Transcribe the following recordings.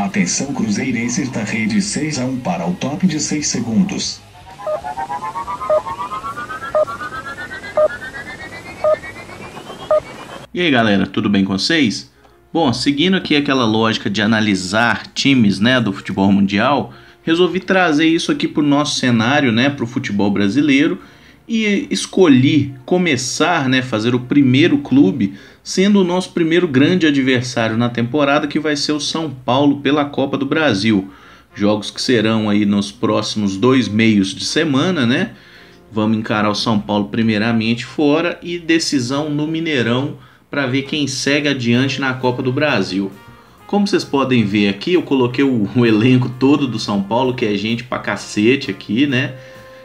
Atenção Cruzeirenses da rede 6-1 para o top de 6 segundos. E aí galera, tudo bem com vocês? Bom, seguindo aqui aquela lógica de analisar times, né, do futebol mundial, resolvi trazer isso aqui para o nosso cenário, né, para o futebol brasileiro, e escolhi começar, né, fazer o primeiro clube sendo o nosso primeiro grande adversário na temporada, que vai ser o São Paulo pela Copa do Brasil. Jogos que serão aí nos próximos 2 meios de semana, né? Vamos encarar o São Paulo primeiramente fora e decisão no Mineirão para ver quem segue adiante na Copa do Brasil. Como vocês podem ver aqui, eu coloquei o elenco todo do São Paulo, que é gente pra cacete aqui, né?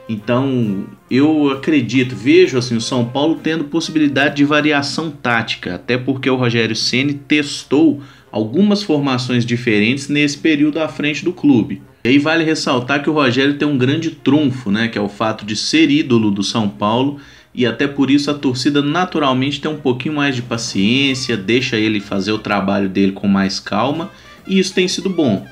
Então, eu acredito, vejo assim, o São Paulo tendo possibilidade de variação tática, até porque o Rogério Ceni testou algumas formações diferentes nesse período à frente do clube. E aí vale ressaltar que o Rogério tem um grande trunfo, né, que é o fato de ser ídolo do São Paulo, e até por isso a torcida naturalmente tem um pouquinho mais de paciência, deixa ele fazer o trabalho dele com mais calma, e isso tem sido bom.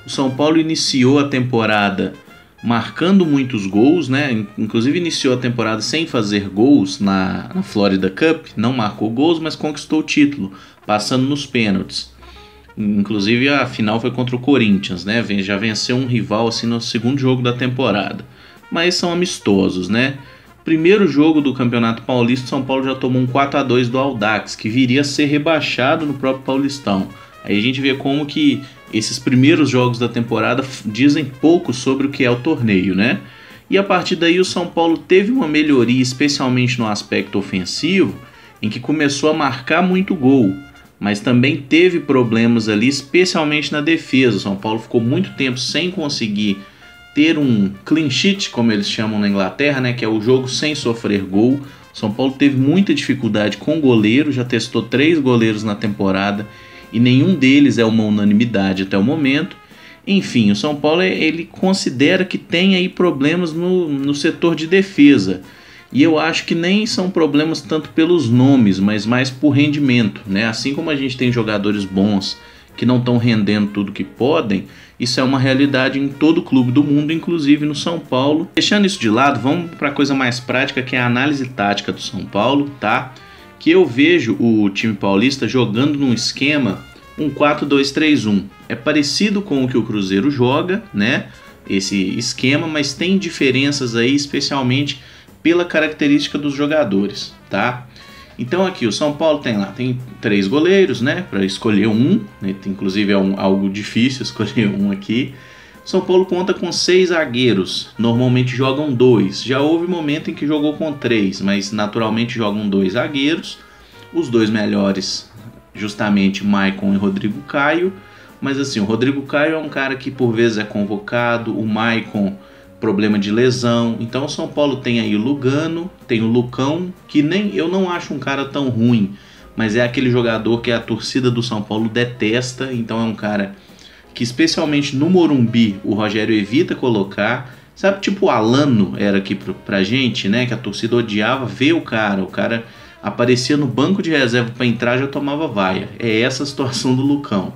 O São Paulo iniciou a temporada marcando muitos gols, né? Inclusive iniciou a temporada sem fazer gols na Florida Cup, não marcou gols, mas conquistou o título, passando nos pênaltis. Inclusive a final foi contra o Corinthians, né? Já venceu um rival assim no segundo jogo da temporada, mas são amistosos, né? Primeiro jogo do Campeonato Paulista, o São Paulo já tomou um 4-2 do Audax, que viria a ser rebaixado no próprio Paulistão. Aí a gente vê como que esses primeiros jogos da temporada dizem pouco sobre o que é o torneio, né? E a partir daí o São Paulo teve uma melhoria, especialmente no aspecto ofensivo, em que começou a marcar muito gol, mas também teve problemas ali, especialmente na defesa. O São Paulo ficou muito tempo sem conseguir ter um clean sheet, como eles chamam na Inglaterra, né? Que é o jogo sem sofrer gol. O São Paulo teve muita dificuldade com o goleiro, já testou 3 goleiros na temporada, e nenhum deles é uma unanimidade até o momento. Enfim, o São Paulo ele considera que tem aí problemas no setor de defesa. E eu acho que nem são problemas tanto pelos nomes, mas mais por rendimento, né? Assim como a gente tem jogadores bons que não estão rendendo tudo que podem, isso é uma realidade em todo clube do mundo, inclusive no São Paulo. Deixando isso de lado, vamos para a coisa mais prática, que é a análise tática do São Paulo, tá? Que eu vejo o time paulista jogando num esquema, um 4-2-3-1. É parecido com o que o Cruzeiro joga, né? Esse esquema, mas tem diferenças aí, especialmente pela característica dos jogadores, tá? Então aqui o São Paulo tem 3 goleiros, né? Para escolher um, né? Inclusive é algo difícil escolher um aqui. São Paulo conta com 6 zagueiros, normalmente jogam 2. Já houve momento em que jogou com 3, mas naturalmente jogam 2 zagueiros. Os 2 melhores, justamente Maicon e Rodrigo Caio. Mas assim, o Rodrigo Caio é um cara que por vezes é convocado, o Maicon, problema de lesão. Então o São Paulo tem aí o Lugano, tem o Lucão, que nem eu não acho um cara tão ruim, mas é aquele jogador que a torcida do São Paulo detesta, então é um cara que especialmente no Morumbi o Rogério evita colocar, sabe, tipo o Alano era aqui pra gente, né, que a torcida odiava ver o cara aparecia no banco de reserva para entrar, já tomava vaia. É essa a situação do Lucão.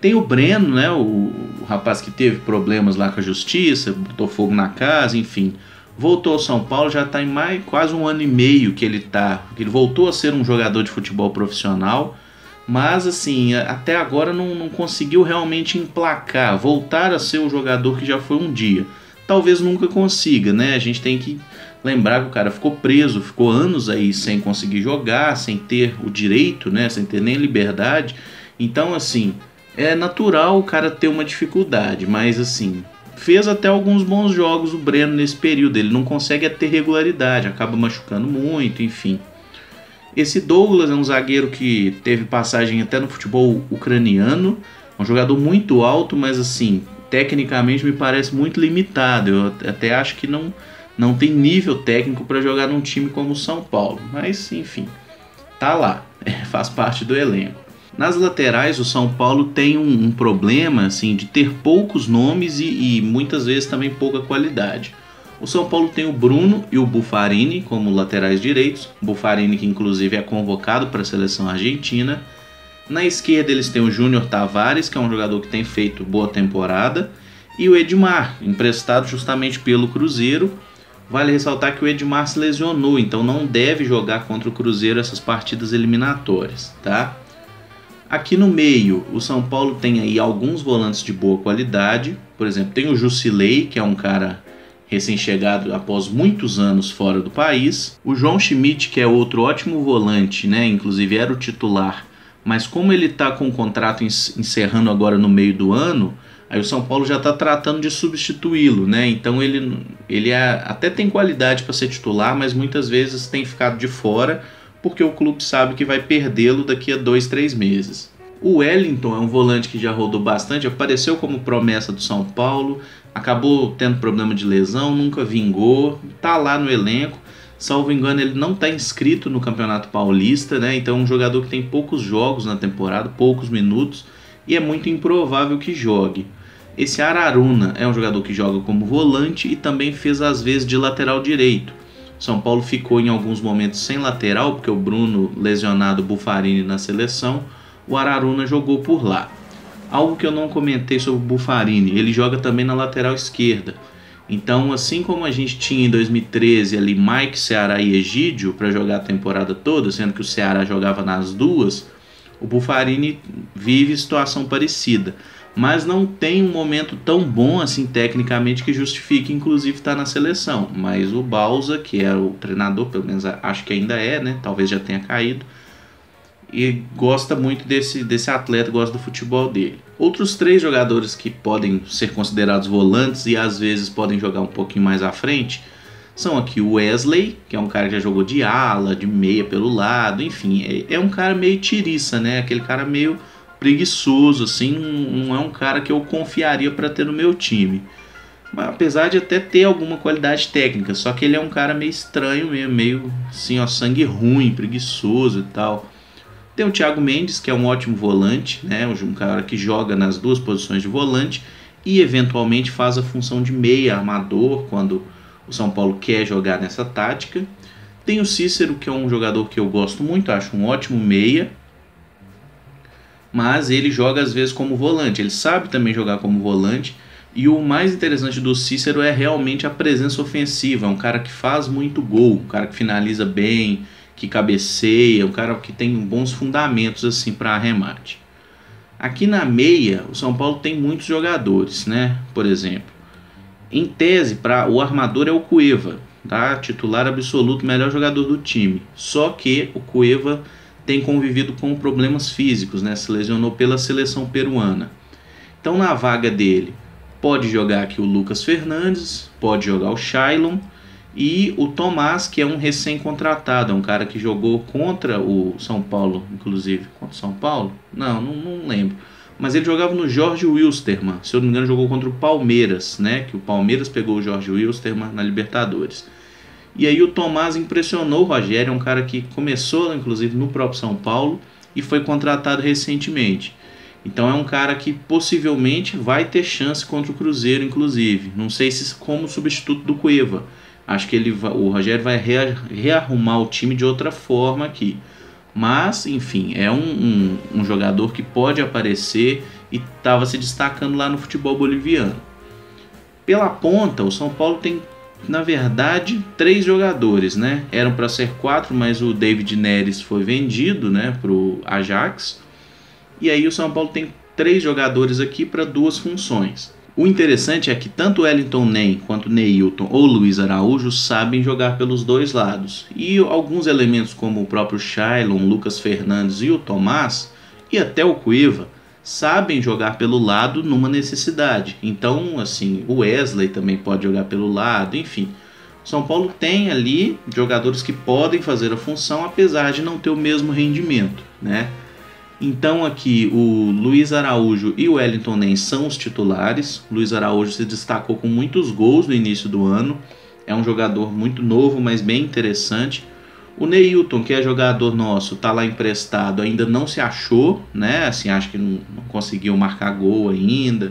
Tem o Breno, né, o rapaz que teve problemas lá com a justiça, botou fogo na casa, enfim, voltou ao São Paulo, já está em quase 1 ano e meio que ele voltou a ser um jogador de futebol profissional, mas assim, até agora não conseguiu realmente emplacar, voltar a ser o jogador que já foi um dia. Talvez nunca consiga, né? A gente tem que lembrar que o cara ficou preso, ficou anos aí sem conseguir jogar, sem ter o direito, né? Sem ter nem liberdade. Então, assim, é natural o cara ter uma dificuldade, mas assim, fez até alguns bons jogos o Breno nesse período. Ele não consegue ter regularidade, acaba machucando muito, enfim. Esse Douglas é um zagueiro que teve passagem até no futebol ucraniano, um jogador muito alto, mas assim, tecnicamente me parece muito limitado. Eu até acho que não tem nível técnico para jogar num time como o São Paulo, mas enfim, tá lá, faz parte do elenco. Nas laterais, o São Paulo tem um problema assim, de ter poucos nomes e muitas vezes também pouca qualidade. O São Paulo tem o Bruno e o Buffarini como laterais direitos. Buffarini, que inclusive é convocado para a seleção argentina. Na esquerda eles têm o Júnior Tavares, que é um jogador que tem feito boa temporada, e o Edmar, emprestado justamente pelo Cruzeiro. Vale ressaltar que o Edmar se lesionou, então não deve jogar contra o Cruzeiro essas partidas eliminatórias, tá? Aqui no meio, o São Paulo tem aí alguns volantes de boa qualidade. Por exemplo, tem o Jusilei, que é um cara recém-chegado após muitos anos fora do país. O João Schmidt, que é outro ótimo volante, né? Inclusive era o titular. Mas como ele está com o contrato encerrando agora no meio do ano, aí o São Paulo já está tratando de substituí-lo, né? Então ele até tem qualidade para ser titular, mas muitas vezes tem ficado de fora, porque o clube sabe que vai perdê-lo daqui a 2, 3 meses. O Wellington é um volante que já rodou bastante, apareceu como promessa do São Paulo, acabou tendo problema de lesão, nunca vingou, tá lá no elenco. Salvo engano, ele não está inscrito no Campeonato Paulista, né? Então é um jogador que tem poucos jogos na temporada, poucos minutos, e é muito improvável que jogue. Esse Araruna é um jogador que joga como volante e também fez às vezes de lateral direito. São Paulo ficou em alguns momentos sem lateral, porque o Bruno, lesionado, Buffarini na seleção, o Araruna jogou por lá. Algo que eu não comentei sobre o Buffarini, ele joga também na lateral esquerda. Então, assim como a gente tinha em 2013 ali Mike, Ceará e Egídio para jogar a temporada toda, sendo que o Ceará jogava nas duas, o Buffarini vive situação parecida. Mas não tem um momento tão bom assim tecnicamente que justifique inclusive estar na seleção. Mas o Bausa, que era o treinador, pelo menos acho que ainda é, né? Talvez já tenha caído, e gosta muito desse atleta, gosta do futebol dele. Outros 3 jogadores que podem ser considerados volantes e às vezes podem jogar um pouquinho mais à frente são aqui o Wesley, que é um cara que já jogou de ala, de meia pelo lado, enfim, é um cara meio tiriça, né? Aquele cara meio preguiçoso, assim, não é um cara que eu confiaria para ter no meu time. Mas, apesar de até ter alguma qualidade técnica, só que ele é um cara meio estranho mesmo, meio assim, ó, sangue ruim, preguiçoso e tal. Tem o Thiago Mendes, que é um ótimo volante, né? Um cara que joga nas duas posições de volante e eventualmente faz a função de meia armador quando o São Paulo quer jogar nessa tática. Tem o Cícero, que é um jogador que eu gosto muito, acho um ótimo meia, mas ele joga às vezes como volante, ele sabe também jogar como volante. E o mais interessante do Cícero é realmente a presença ofensiva, é um cara que faz muito gol, um cara que finaliza bem, que cabeceia, um cara que tem bons fundamentos assim para arremate. Aqui na meia, o São Paulo tem muitos jogadores, né? Por exemplo, em tese, o armador é o Cueva, tá? Titular absoluto, melhor jogador do time. Só que o Cueva tem convivido com problemas físicos, né? Se lesionou pela seleção peruana. Então, na vaga dele, pode jogar aqui o Lucas Fernandes, pode jogar o Shailon e o Tomás, que é um recém-contratado, é um cara que jogou contra o São Paulo, inclusive. Contra o São Paulo? Não lembro. Mas ele jogava no Jorge Wilstermann, se eu não me engano jogou contra o Palmeiras, né? Que o Palmeiras pegou o Jorge Wilstermann na Libertadores. E aí o Tomás impressionou o Rogério, é um cara que começou inclusive no próprio São Paulo e foi contratado recentemente. Então é um cara que possivelmente vai ter chance contra o Cruzeiro, inclusive. Não sei se como substituto do Cueva. Acho que o Rogério vai rearrumar o time de outra forma aqui. Mas, enfim, é um jogador que pode aparecer e estava se destacando lá no futebol boliviano. Pela ponta, o São Paulo tem, na verdade, 3 jogadores, né? Eram para ser 4, mas o David Neres foi vendido, né, para o Ajax. E aí o São Paulo tem 3 jogadores aqui para 2 funções. O interessante é que tanto o Wellington Nem quanto o Neilton ou Luiz Araújo sabem jogar pelos 2 lados. E alguns elementos como o próprio Shailon, Lucas Fernandes e o Tomás, e até o Cueva, sabem jogar pelo lado numa necessidade. Então, assim, o Wesley também pode jogar pelo lado, enfim. O São Paulo tem ali jogadores que podem fazer a função, apesar de não ter o mesmo rendimento, né? Então aqui o Luiz Araújo e o Wellington Nem são os titulares. O Luiz Araújo se destacou com muitos gols no início do ano. É um jogador muito novo, mas bem interessante. O Neilton, que é jogador nosso, tá lá emprestado, ainda não se achou, né? Assim, acho que não conseguiu marcar gol ainda.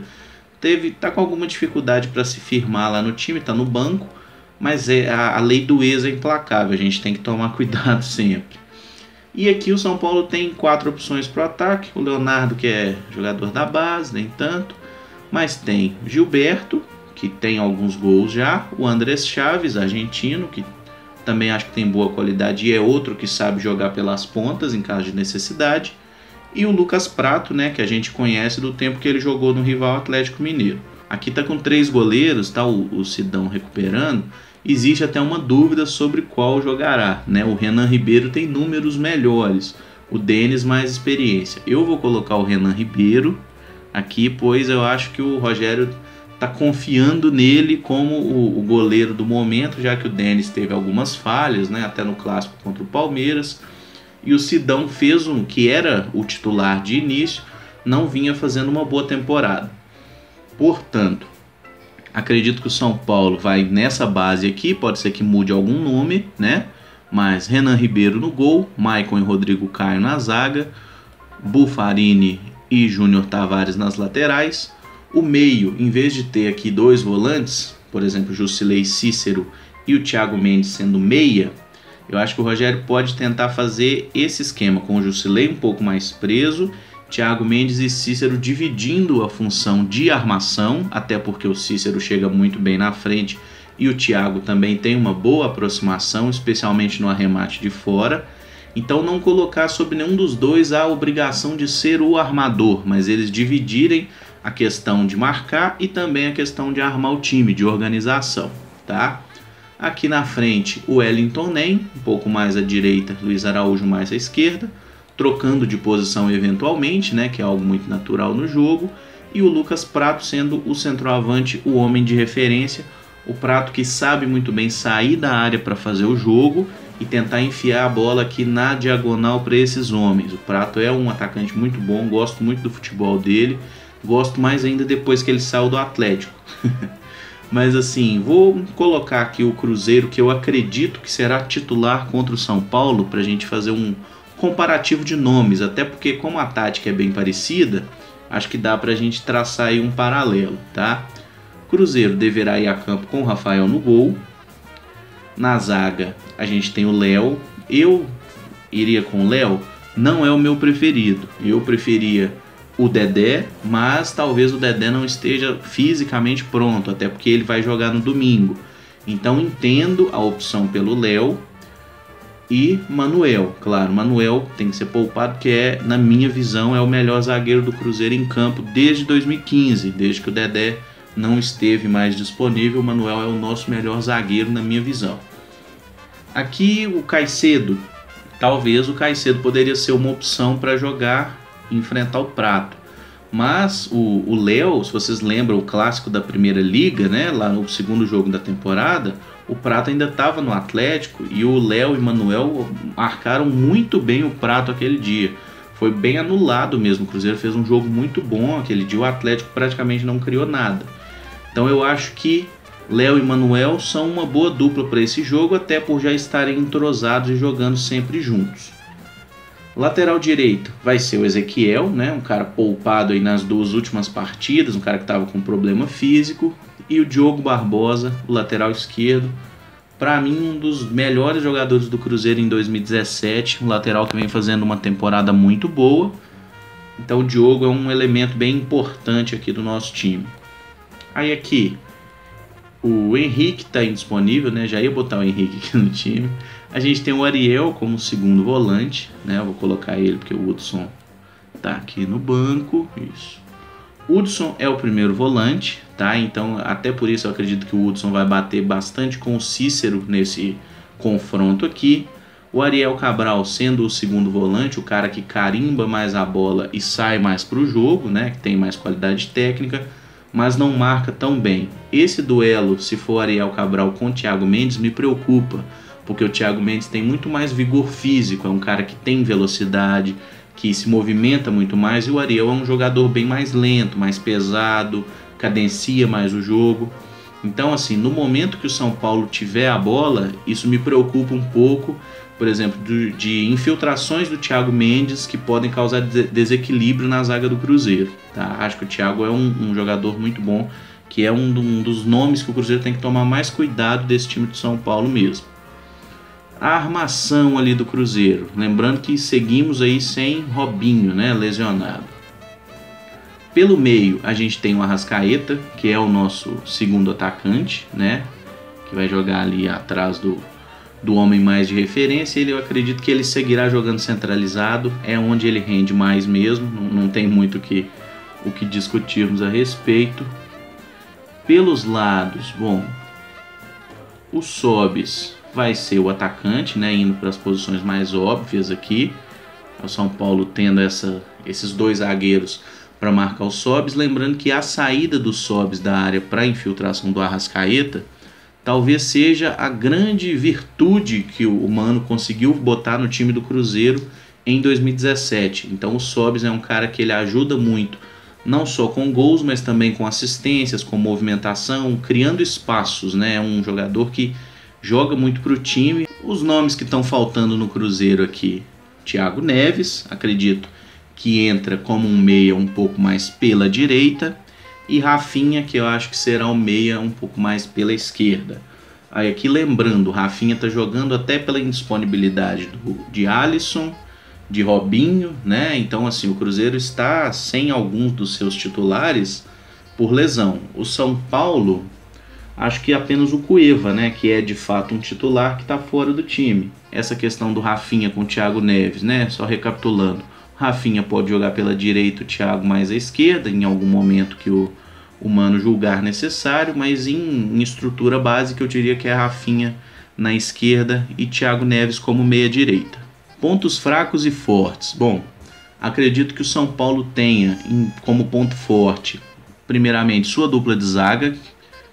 Tá com alguma dificuldade para se firmar lá no time, tá no banco, mas a lei do ex é implacável, a gente tem que tomar cuidado sempre. E aqui o São Paulo tem 4 opções para o ataque. O Leonardo, que é jogador da base, nem tanto. Mas tem Gilberto, que tem alguns gols já. O Andrés Chaves, argentino, que também acho que tem boa qualidade e é outro que sabe jogar pelas pontas em caso de necessidade. E o Lucas Prato, né, que a gente conhece do tempo que ele jogou no rival Atlético Mineiro. Aqui tá com 3 goleiros, tá o Sidão recuperando. Existe até uma dúvida sobre qual jogará, né? O Renan Ribeiro tem números melhores, o Denis mais experiência. Eu vou colocar o Renan Ribeiro aqui, pois eu acho que o Rogério está confiando nele como o goleiro do momento, já que o Denis teve algumas falhas, né? Até no clássico contra o Palmeiras. E o Sidão fez que era o titular de início, não vinha fazendo uma boa temporada. Portanto, acredito que o São Paulo vai nessa base aqui, pode ser que mude algum nome, né? Mas Renan Ribeiro no gol, Maicon e Rodrigo Caio na zaga, Buffarini e Júnior Tavares nas laterais. O meio, em vez de ter aqui 2 volantes, por exemplo, Jusilei Cícero e o Thiago Mendes sendo meia, eu acho que o Rogério pode tentar fazer esse esquema com o Jusilei um pouco mais preso, Thiago Mendes e Cícero dividindo a função de armação, até porque o Cícero chega muito bem na frente e o Thiago também tem uma boa aproximação, especialmente no arremate de fora. Então não colocar sobre nenhum dos dois a obrigação de ser o armador, mas eles dividirem a questão de marcar e também a questão de armar o time, de organização, tá? Aqui na frente o Wellington Nem, um pouco mais à direita, Luiz Araújo mais à esquerda, trocando de posição eventualmente, né, que é algo muito natural no jogo, e o Lucas Prato sendo o centroavante, o homem de referência, o Prato que sabe muito bem sair da área para fazer o jogo e tentar enfiar a bola aqui na diagonal para esses homens. O Prato é um atacante muito bom, gosto muito do futebol dele, gosto mais ainda depois que ele saiu do Atlético. Mas assim, vou colocar aqui o Cruzeiro, que eu acredito que será titular contra o São Paulo, para a gente fazer um comparativo de nomes, até porque como a tática é bem parecida, acho que dá para a gente traçar aí um paralelo, tá? Cruzeiro deverá ir a campo com o Rafael no gol. Na zaga a gente tem o Léo. Eu iria com o Léo, não é o meu preferido. Eu preferia o Dedé, mas talvez o Dedé não esteja fisicamente pronto, até porque ele vai jogar no domingo. Então entendo a opção pelo Léo e Manuel. Claro, Manuel tem que ser poupado, porque na minha visão, é o melhor zagueiro do Cruzeiro em campo desde 2015, desde que o Dedé não esteve mais disponível. O Manuel é o nosso melhor zagueiro na minha visão. Aqui o Caicedo, talvez o Caicedo poderia ser uma opção para jogar e enfrentar o Prato. Mas o Léo, se vocês lembram o clássico da Primeira Liga, né, lá no segundo jogo da temporada, o Prato ainda estava no Atlético e o Léo e o Manuel marcaram muito bem o Prato aquele dia. Foi bem anulado mesmo, o Cruzeiro fez um jogo muito bom aquele dia, o Atlético praticamente não criou nada. Então eu acho que Léo e Manuel são uma boa dupla para esse jogo, até por já estarem entrosados e jogando sempre juntos. Lateral direito vai ser o Ezequiel, né? Um cara poupado aí nas 2 últimas partidas, um cara que estava com problema físico. E o Diogo Barbosa, o lateral esquerdo, para mim um dos melhores jogadores do Cruzeiro em 2017, um lateral que vem fazendo uma temporada muito boa. Então o Diogo é um elemento bem importante aqui do nosso time. Aí aqui, o Henrique está indisponível, né? Já ia botar o Henrique aqui no time. A gente tem o Ariel como segundo volante, né? Eu vou colocar ele porque o Hudson tá aqui no banco. Isso. Hudson é o primeiro volante, tá? Então, até por isso eu acredito que o Hudson vai bater bastante com o Cícero nesse confronto aqui. O Ariel Cabral sendo o segundo volante, o cara que carimba mais a bola e sai mais para o jogo, né? Que tem mais qualidade técnica, mas não marca tão bem. Esse duelo, se for Ariel Cabral com o Thiago Mendes, me preocupa, porque o Thiago Mendes tem muito mais vigor físico, é um cara que tem velocidade, que se movimenta muito mais, e o Ariel é um jogador bem mais lento, mais pesado, cadencia mais o jogo. Então, assim, no momento que o São Paulo tiver a bola, isso me preocupa um pouco, por exemplo, de infiltrações do Thiago Mendes que podem causar desequilíbrio na zaga do Cruzeiro, tá? Acho que o Thiago é um jogador muito bom, que é um dos nomes que o Cruzeiro tem que tomar mais cuidado desse time de São Paulo mesmo. a armação ali do Cruzeiro. Lembrando que seguimos aí sem Robinho, né, lesionado. Pelo meio a gente tem o Arrascaeta, que é o nosso segundo atacante, né, que vai jogar ali atrás do homem mais de referência. Eu acredito que ele seguirá jogando centralizado, é onde ele rende mais mesmo, não tem muito o que discutirmos a respeito. Pelos lados, bom, o Sobis vai ser o atacante, né, indo para as posições mais óbvias aqui. O São Paulo tendo esses dois zagueiros para marcar o Sobis. Lembrando que a saída do Sobis da área para a infiltração do Arrascaeta talvez seja a grande virtude que o Mano conseguiu botar no time do Cruzeiro em 2017. Então o Sobis é um cara que ele ajuda muito, não só com gols, mas também com assistências, com movimentação, criando espaços, né? É um jogador que joga muito para o time. Os nomes que estão faltando no Cruzeiro aqui: Thiago Neves, acredito que entra como um meia um pouco mais pela direita, e Rafinha, que eu acho que será um meia um pouco mais pela esquerda. Aí aqui lembrando, o Rafinha está jogando até pela indisponibilidade de Alisson, de Robinho, né? Então assim, o Cruzeiro está sem alguns dos seus titulares por lesão. O São Paulo, acho que apenas o Cueva, né, que é de fato um titular, que está fora do time. Essa questão do Rafinha com o Thiago Neves, né? Só recapitulando, o Rafinha pode jogar pela direita, o Thiago mais à esquerda, em algum momento que o Mano julgar necessário, mas em estrutura básica eu diria que é Rafinha na esquerda e Thiago Neves como meia direita. Pontos fracos e fortes. Bom, acredito que o São Paulo tenha como ponto forte, primeiramente, sua dupla de zaga,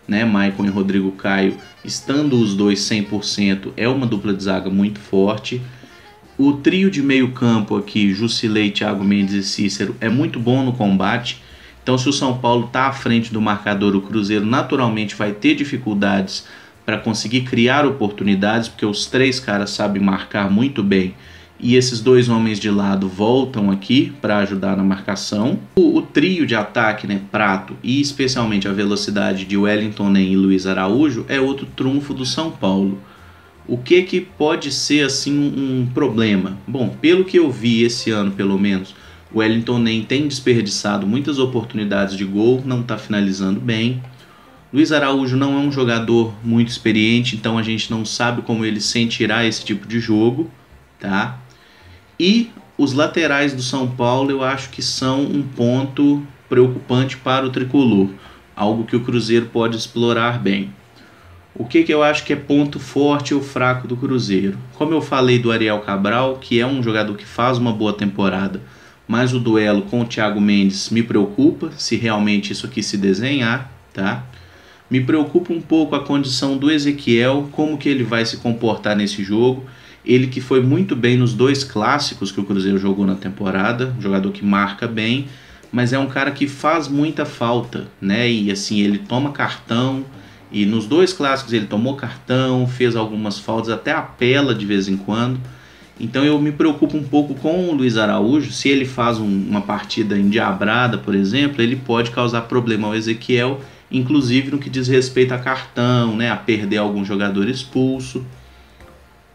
né, Maicon e Rodrigo Caio, estando os dois 100%, é uma dupla de zaga muito forte. O trio de meio campo aqui, Jusilei, Thiago Mendes e Cícero, é muito bom no combate. Então se o São Paulo está à frente do marcador, o Cruzeiro naturalmente vai ter dificuldades para conseguir criar oportunidades, porque os três caras sabem marcar muito bem. E esses dois homens de lado voltam aqui para ajudar na marcação. O trio de ataque, né, Prato e especialmente a velocidade de Wellington Nem e Luiz Araújo, é outro trunfo do São Paulo. O que pode ser assim um problema? Bom, pelo que eu vi esse ano pelo menos, o Wellington Nem tem desperdiçado muitas oportunidades de gol, não está finalizando bem. Luiz Araújo não é um jogador muito experiente, então a gente não sabe como ele sentirá esse tipo de jogo, tá? E os laterais do São Paulo eu acho que são um ponto preocupante para o tricolor, algo que o Cruzeiro pode explorar bem. O que eu acho que é ponto forte ou fraco do Cruzeiro? Como eu falei do Ariel Cabral, que é um jogador que faz uma boa temporada, mas o duelo com o Thiago Mendes me preocupa, se realmente isso aqui se desenhar, tá? Me preocupa um pouco a condição do Ezequiel, como que ele vai se comportar nesse jogo. Ele que foi muito bem nos dois clássicos que o Cruzeiro jogou na temporada, um jogador que marca bem, mas é um cara que faz muita falta, né? E assim, ele toma cartão, e nos dois clássicos ele tomou cartão, fez algumas faltas, até apela de vez em quando. Então eu me preocupo um pouco com o Luiz Araújo. Se ele faz uma partida endiabrada, por exemplo, ele pode causar problema ao Ezequiel, inclusive no que diz respeito a cartão, né? A perder algum jogador expulso.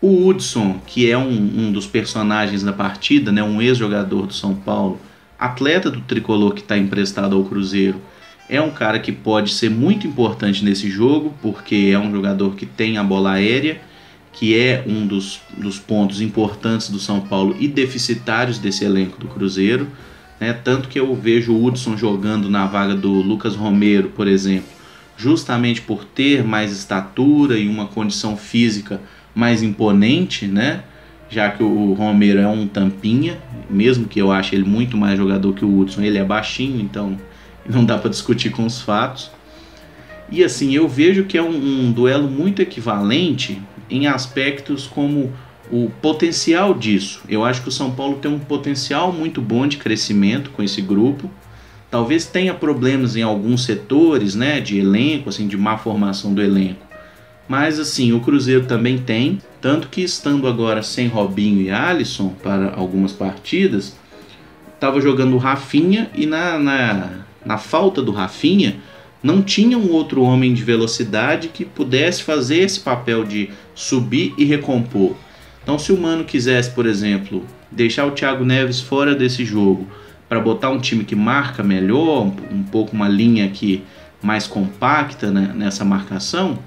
O Hudson, que é um dos personagens da partida, né, um ex-jogador do São Paulo, atleta do tricolor que está emprestado ao Cruzeiro, é um cara que pode ser muito importante nesse jogo, porque é um jogador que tem a bola aérea, que é um dos pontos importantes do São Paulo e deficitários desse elenco do Cruzeiro, né? Tanto que eu vejo o Hudson jogando na vaga do Lucas Romero, por exemplo, justamente por ter mais estatura e uma condição física mais imponente, né? Já que o Romero é um tampinha, mesmo que eu ache ele muito mais jogador que o Hudson, ele é baixinho, então não dá para discutir com os fatos. E assim, eu vejo que é um duelo muito equivalente em aspectos como o potencial disso. Eu acho que o São Paulo tem um potencial muito bom de crescimento com esse grupo. Talvez tenha problemas em alguns setores, né, de elenco, assim, de má formação do elenco. Mas assim, o Cruzeiro também tem, tanto que estando agora sem Robinho e Alisson para algumas partidas, estava jogando o Rafinha e na falta do Rafinha não tinha um outro homem de velocidade que pudesse fazer esse papel de subir e recompor. Então, se o Mano quisesse, por exemplo, deixar o Thiago Neves fora desse jogo para botar um time que marca melhor, um pouco uma linha aqui mais compacta, né, nessa marcação,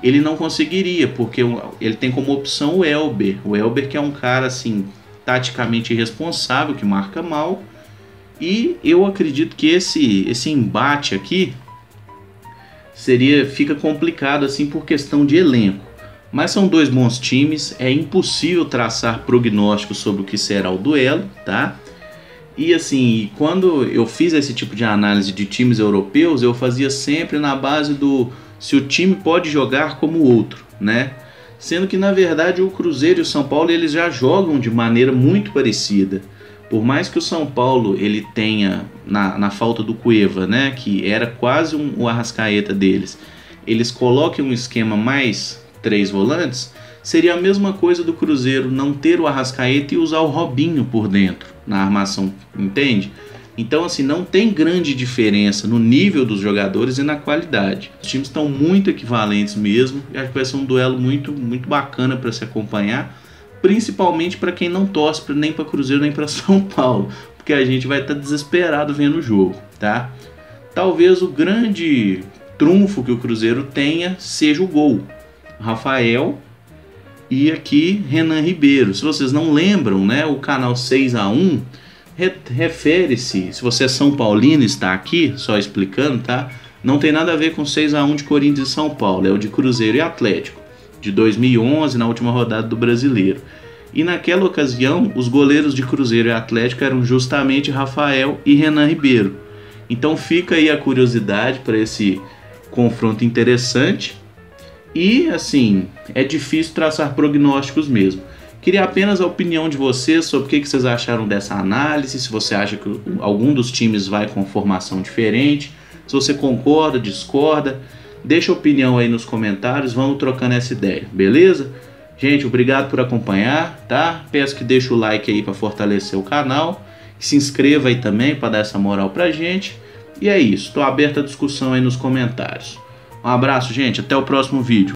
ele não conseguiria, porque ele tem como opção o Elber. O Elber, que é um cara assim taticamente irresponsável, que marca mal. E eu acredito que esse embate aqui fica complicado assim por questão de elenco. Mas são dois bons times, é impossível traçar prognósticos sobre o que será o duelo, tá? E assim, quando eu fiz esse tipo de análise de times europeus, eu fazia sempre na base do se o time pode jogar como o outro, né? Sendo que na verdade o Cruzeiro e o São Paulo eles já jogam de maneira muito parecida. Por mais que o São Paulo ele tenha, na falta do Cueva, né, que era quase o Arrascaeta deles, eles coloquem um esquema mais 3 volantes, seria a mesma coisa do Cruzeiro não ter o Arrascaeta e usar o Robinho por dentro na armação, entende? Então assim, não tem grande diferença no nível dos jogadores e na qualidade. Os times estão muito equivalentes mesmo, e acho que vai ser um duelo muito, muito bacana para se acompanhar, principalmente para quem não torce nem para Cruzeiro nem para São Paulo, porque a gente vai estar desesperado vendo o jogo, tá? Talvez o grande trunfo que o Cruzeiro tenha seja o gol. Rafael e aqui Renan Ribeiro. Se vocês não lembram, né, o canal 6x1 refere-se, se você é São Paulino e está aqui, só explicando, tá? Não tem nada a ver com 6x1 de Corinthians e São Paulo, é o de Cruzeiro e Atlético, de 2011, na última rodada do Brasileiro. E naquela ocasião, os goleiros de Cruzeiro e Atlético eram justamente Rafael e Renan Ribeiro. Então fica aí a curiosidade para esse confronto interessante. E assim, é difícil traçar prognósticos mesmo. Queria apenas a opinião de vocês sobre o que vocês acharam dessa análise, se você acha que algum dos times vai com formação diferente, se você concorda, discorda. Deixa a opinião aí nos comentários, vamos trocando essa ideia, beleza? Gente, obrigado por acompanhar, tá? Peço que deixe o like aí para fortalecer o canal, que se inscreva aí também para dar essa moral pra gente. E é isso, tô aberto à discussão aí nos comentários. Um abraço, gente, até o próximo vídeo.